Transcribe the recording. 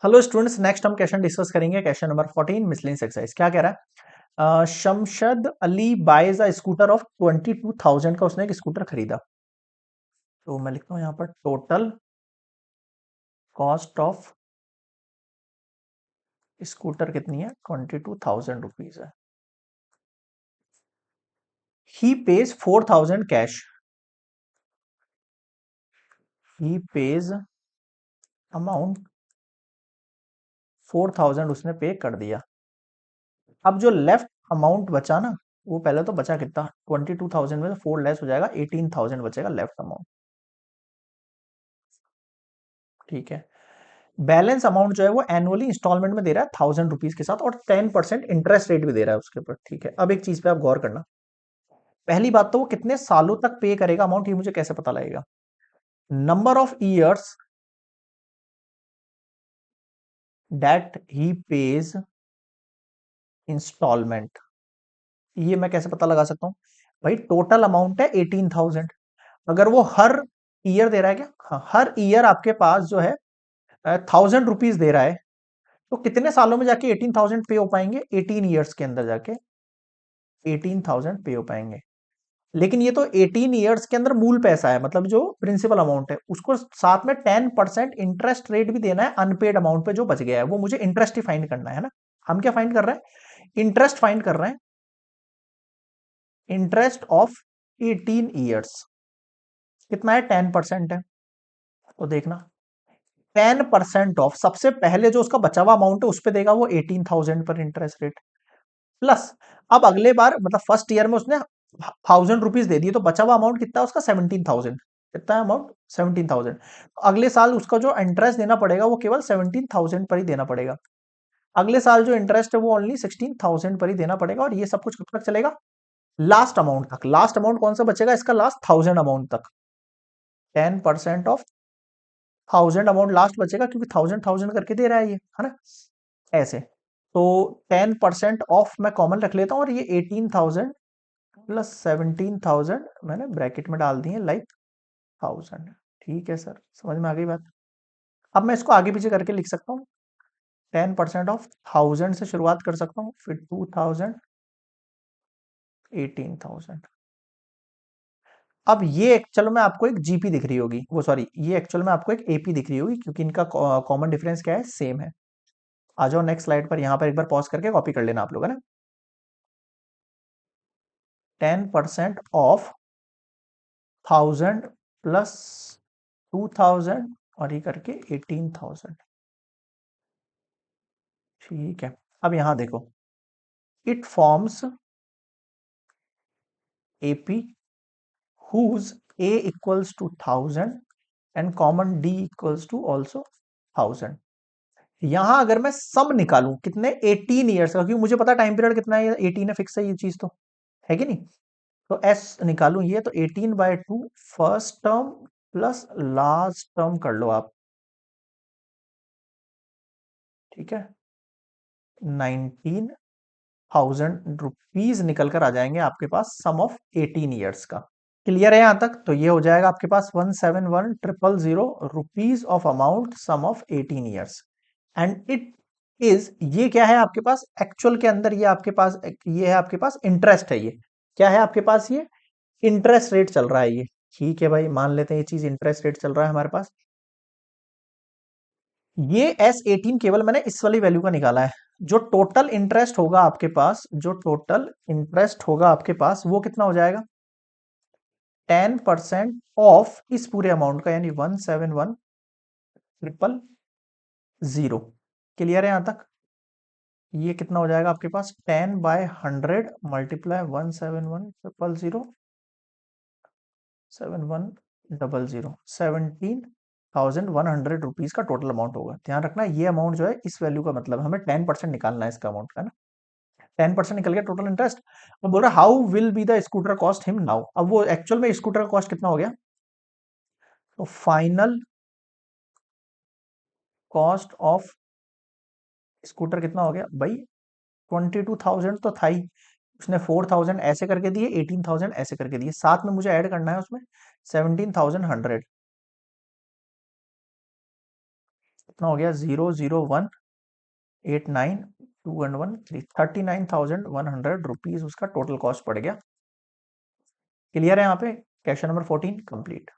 Hello students, next हम question discuss करेंगे। Question number 14 miscellaneous exercise क्या कह रहा है। Shamshad Ali buys a scooter of 22,000 का उसने एक स्कूटर खरीदा। तो मैं लिखता हूँ यहाँ पर टोटल कॉस्ट ऑफ स्कूटर कितनी है, 22,000 रुपीज है। ही पेज 4,000 कैश। ही पेज अमाउंट 4,000 उसने पे कर दिया। अब जो लेफ्ट अमाउंट बचा ना, वो पहले तो बचा कितना, 22,000 में से 4 लेस हो जाएगा, 18,000 बचेगा लेफ्ट अमाउंट। ठीक है। बैलेंस अमाउंट जो है वो एनुअली इंस्टॉलमेंट में दे रहा है 1,000 रुपीज के साथ, और 10% इंटरेस्ट रेट भी दे रहा है उसके ऊपर। ठीक है, अब एक चीज पे आप गौर करना। पहली बात तो वो कितने सालों तक पे करेगा अमाउंट, ये मुझे कैसे पता लगेगा। Number of years that he pays installment, ये मैं कैसे पता लगा सकता हूँ। भाई टोटल अमाउंट है 18,000, अगर वो हर ईयर दे रहा है क्या, हाँ, हर ईयर आपके पास जो है 1,000 रुपीज दे रहा है, तो कितने सालों में जाके 18,000 पे हो पाएंगे, 18 ईयर्स के अंदर जाके 18,000 पे हो पाएंगे। लेकिन ये तो 18 ईयर्स के अंदर मूल पैसा है, मतलब जो प्रिंसिपल अमाउंट है, उसको साथ में 10% इंटरेस्ट रेट भी देना है अनपेड अमाउंट पे जो बच गया है, वो मुझे इंटरेस्ट ही फाइंड करना है ना। हम क्या फाइंड कर रहे हैं, इंटरेस्ट फाइंड कर रहे हैं। इंटरेस्ट ऑफ 18 ईयर्स कितना है, 10% है। तो देखना 10% ऑफ सबसे पहले जो उसका बचा हुआ अमाउंट है उस पे देगा वो 18,000 पर इंटरेस्ट रेट, प्लस अब अगले बार मतलब फर्स्ट ईयर में उसने 1,000 रुपीज दे दिए, तो बचा हुआ अमाउंट कितना है उसका, 17,000। कितना है अमाउंट, 17,000। अगले साल उसका जो इंटरेस्ट देना पड़ेगा वो केवल 17,000 पर ही देना पड़ेगा। अगले साल जो इंटरेस्ट है वो ओनली 16,000 पर ही देना पड़ेगा, और ये सब कुछ कब तक चलेगा, लास्ट अमाउंट तक। लास्ट अमाउंट कौन सा बचेगा इसका, लास्ट 1,000 अमाउंट तक। 10% ऑफ 1,000 अमाउंट लास्ट बचेगा, क्योंकि 1,000 करके दे रहा है ये, है ना, ऐसे। तो 10% ऑफ मैं कॉमन रख लेता हूँ, और ये 18,000 प्लस 17,000 मैंने ब्रैकेट में डाल दिए, लाइक 1,000। ठीक है सर, समझ में आ गई बात। अब मैं इसको आगे पीछे करके लिख सकता हूँ। 10% ऑफ 1,000 से शुरुआत कर सकता हूँ, फिर 2,000, 18,000। अब ये एक्चुअल में आपको एक जीपी दिख रही होगी, वो सॉरी, ये एक्चुअल में आपको एक एपी दिख रही होगी, क्योंकि इनका कॉमन डिफरेंस क्या है, सेम है। आ जाओ नेक्स्ट स्लाइड पर, यहां पर एक बार पॉज करके कॉपी कर लेना आप लोग, है ना। 10% ऑफ 1,000 प्लस 2,000 और ये करके 18,000। ठीक है, अब यहां देखो, it forms AP whose a equals to 1,000 and common d equals to also 1,000। यहां अगर मैं सम निकालूं कितने, 18 ईयर्स का, क्योंकि मुझे पता टाइम पीरियड कितना है, 18 है, फिक्स है ये चीज, तो है कि नहीं। तो एस निकालूं ये, तो 18/2 first term plus last term कर लो आप। ठीक है, 19,000 रुपीज निकल कर आ जाएंगे आपके पास, सम ऑफ 18 ईयर्स का। क्लियर है यहां तक, तो ये हो जाएगा आपके पास 171,000 rupees of amount, sum of 18 years. And it is, ये क्या है आपके पास एक्चुअल के अंदर, ये आपके पास, ये है आपके पास इंटरेस्ट है, ये क्या है आपके पास, ये इंटरेस्ट रेट चल रहा है ये। ठीक है भाई, मान लेते हैं ये चीज इंटरेस्ट रेट चल रहा है हमारे पास। ये S18 केवल मैंने इस वाली वैल्यू का निकाला है। जो टोटल इंटरेस्ट होगा आपके पास, जो टोटल इंटरेस्ट होगा आपके पास, वो कितना हो जाएगा, 10% ऑफ इस पूरे अमाउंट का, यानी 171,000। क्लियर है यहां तक। ये कितना हो जाएगा आपके पास, 10/100 मल्टीप्लाई 171,000, 7100, 17,100 रुपीज का टोटल अमाउंट होगा। ध्यान रखना, ये अमाउंट जो है इस वैल्यू का मतलब हमें 10% निकालना है इसका अमाउंट का ना। 10% निकल गया टोटल इंटरेस्ट। अब बोल रहा how will be the scooter cost him now, अब वो एक्चुअल में स्कूटर का कॉस्ट कितना हो गया, तो फाइनल कॉस्ट ऑफ स्कूटर कितना हो गया भाई, 22,000 तो था ही, उसने 4,000 ऐसे करके दिए, 18,000 ऐसे करके दिए, साथ में मुझे ऐड करना है उसमें 17,100। कितना हो गया, 001892113, 39,100 रुपीज उसका टोटल कॉस्ट पड़ गया। क्लियर है यहाँ पे? Question number 14 complete.